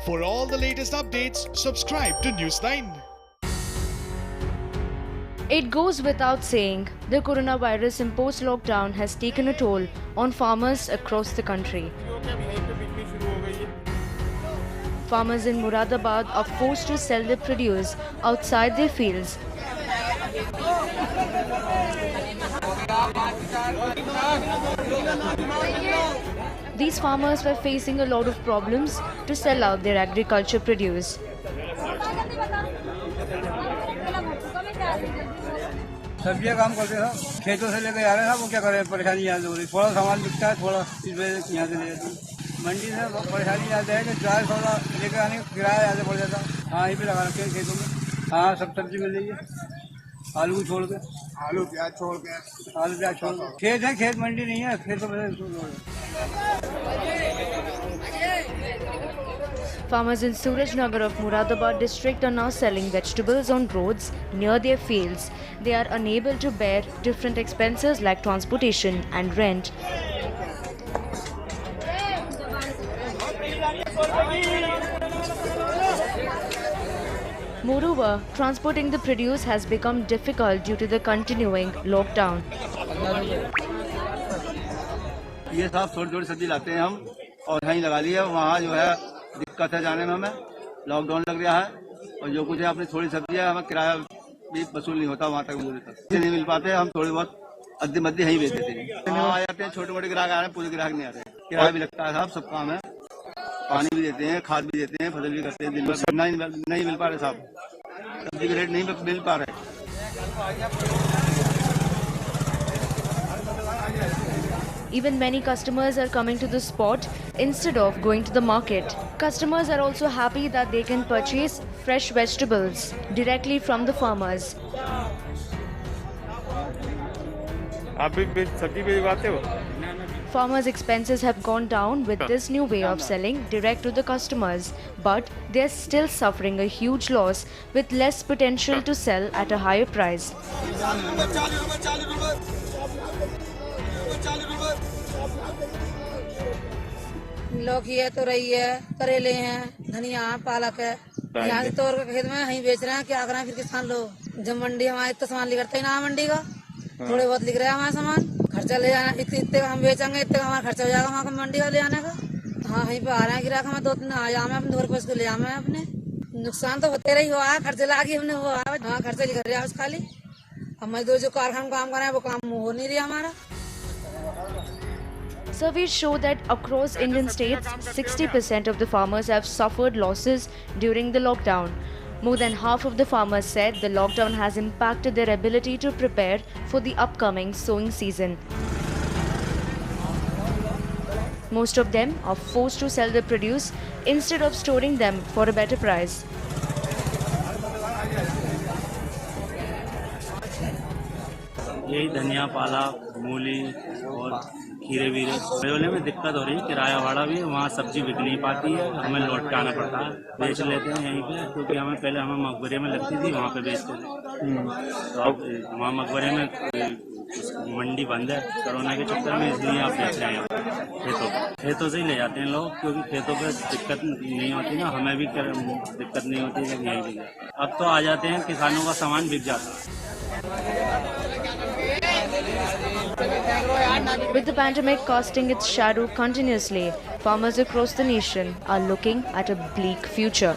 For all the latest updates, subscribe to News9. It goes without saying, the coronavirus imposed lockdown has taken a toll on farmers across the country. Farmers in Moradabad are forced to sell their produce outside their fields. These farmers were facing a lot of problems to sell out their agriculture produce. सब्जियाँ काम करते हैं, खेतों से लेकर आ रहे हैं, वो क्या करें, परेशानी यहाँ हो रही, थोड़ा सामान बिकता है, थोड़ा इस वजह से यहाँ से ले जाते हैं। मंडी से परेशानी आते हैं कि ड्राई थोड़ा लेकर आने का किराया ज़्यादा पड़ जाता है। हाँ, यहीं पे लगा रखे हैं खेतों में। हाँ, सब सब्जी मिल रही है, आलू छोड़ के, आलू प्याज छोड़ के, खेत है, खेत मंडी नहीं है, खेतों में। Farmers in Surajnagar of Moradabad district are now selling vegetables on roads near their fields. They are unable to bear different expenses like transportation and rent. Moreover, transporting the produce has become difficult due to the continuing lockdown. ये सब थोड़ी सब्जी लाते हैं हम और यहीं लगा लिया, वहाँ जो है दिक्कत है जाने में, हमें लॉकडाउन लग रहा है और जो कुछ है अपनी थोड़ी सब्जी है, हमें किराया भी वसूल नहीं होता, वहाँ तक नहीं मिल पाते, हम थोड़ी बहुत अद्धी मध्य यहीं बेच देते हैं। आ जाते हैं छोटे मोटे ग्राहक आ रहे हैं, पूरे ग्राहक नहीं आते, किराया भी लगता है साहब, सब काम है, पानी भी देते हैं, खाद भी देते हैं, फसल भी करते हैं, दिन भर नहीं मिल पा रहे साहब, सब्जी के रेट नहीं मिल पा रहे। Even many customers are coming to the spot instead of going to the market. Customers are also happy that they can purchase fresh vegetables directly from the farmers. आप भी सब्जी बेचवाते हो? Farmers' expenses have gone down with this new way of selling direct to the customers, but they are still suffering a huge loss with less potential to sell at a higher price. लौकी है, तोरई है, करेले हैं, धनिया, पालक है, यहाँ से तोड़ के खेत में यहीं बेच रहे हैं। क्या करें फिर किसान लोग, जब मंडी हमारे इतना सामान लिखते ही ना मंडी का, थोड़े बहुत लिख रहे हैं हमारा सामान, खर्चा ले जाना, इतने हम बेचेंगे, इतने हमारा खर्चा हो जाएगा वहाँ का मंडी का ले आने का। हाँ, वहीं पे आ रहे हैं गिराक, हमें 2-3 आ जाए अपने घर पर, इसको ले जाए अपने, नुकसान तो होते रही हुआ है, खर्चे लागे हमने हुआ है। हाँ, खर्चा लिख रहे हैं खाली, हम मजदूर जो कारखाना काम कर रहे हैं वो काम हो नहीं रहा हमारा। Surveys show that across Indian states, 60% of the farmers have suffered losses during the lockdown. More than half of the farmers said the lockdown has impacted their ability to prepare for the upcoming sowing season. Most of them are forced to sell their produce instead of storing them for a better price. यही धनिया, पालक, मूली और खीरे वीरे बेचने में दिक्कत हो रही है, किराया भाड़ा भी है, वहाँ सब्जी बिक नहीं पाती है, हमें लौट के आना पड़ता है, बेच लेते हैं यहीं पे, क्योंकि हमें पहले हमें मकबरे में लगती थी, वहाँ पे बेचते थे, तो अब वहाँ मकबरे में मंडी बंद है कोरोना के चक्कर में, इसलिए आप बेच रहे हैं खेतों से ही ले जाते हैं लोग, क्योंकि खेतों पर दिक्कत नहीं होती ना, हमें भी दिक्कत नहीं होती जब यहीं भी अब तो आ जाते हैं, किसानों का सामान बिक जाता है। With the pandemic casting its shadow continuously, farmers across the nation are looking at a bleak future.